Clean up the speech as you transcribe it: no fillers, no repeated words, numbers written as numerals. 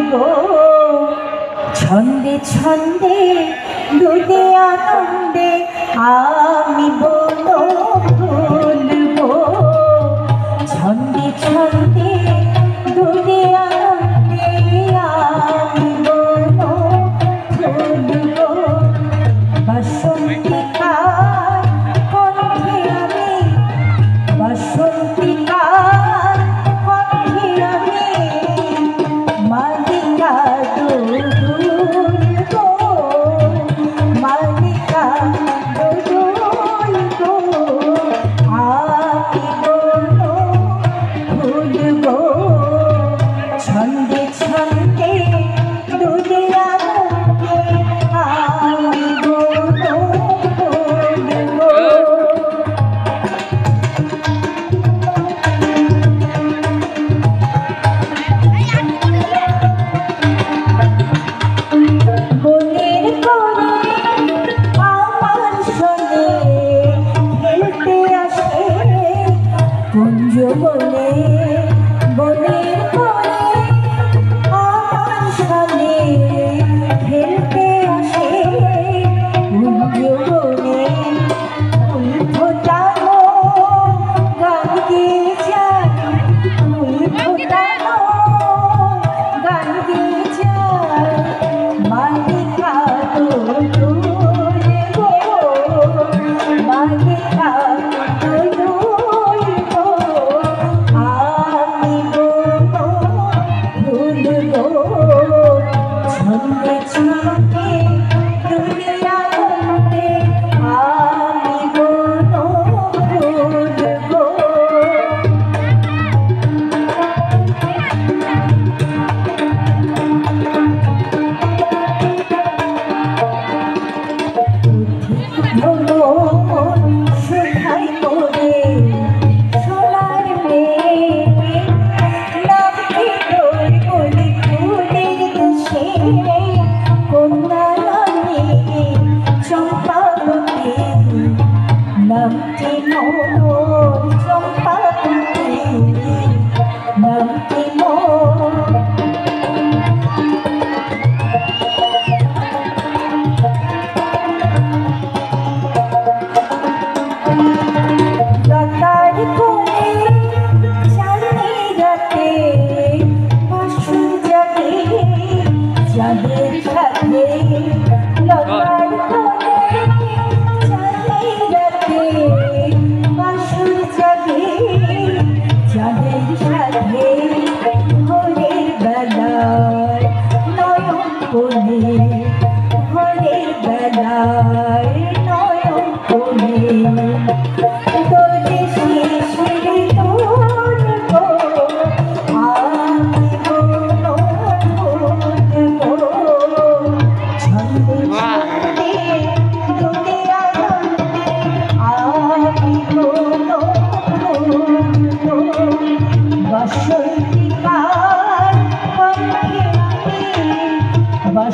ভুলবো ছন্দে ছন্দে দুধে আনন্দে আমি বলো ভুলবো ছন্দে ছন্দে দুধে আনন্দে আমি বলো ভুলবো বসন্তিকার কণ্ঠে আমি বসন্তিকার কণ্ঠে আমি মালিকা দুলবো মালিকা দুলবো আমি বলো ভুলবো ছন্দে ছন্দে দুধে আনন্দে আমি বলো ভুলবো বনের কোণে আমার সঙ্গে খেলতে আসে কুঞ্জ বনে বনের কোণে আমার সঙ্গে খেলতে আসে কুঞ্জ বনে ফুল ফোটানো গান গেয়ে যায় ফুল ফোটানো গান গেয়ে যায় মালিকা দুলবো মালিকা দুলবো আমি বলো ভুলবো ছন্দে ছন্দে দুধে আনন্দে আমি বলো ভুলবো সুধাই করে সোনার মেয়ে নামটি তোর বলি ফুলের দেশে কন্যা রানী চম্পাবতী নামটি মোর চম্পাবতী নামটি মোর লতার কোণে চাঁদনি রাতে বাঁশুর জাগে চাঁদের সাথে লতার কোণে চাঁদনি রাতে বাঁশুর জাগে চাঁদের সাথে ভোরের বেলায় নয়ন কোণে ভোরের বেলায় নয়ন কোণে বসন্তিকার কণ্ঠে আমি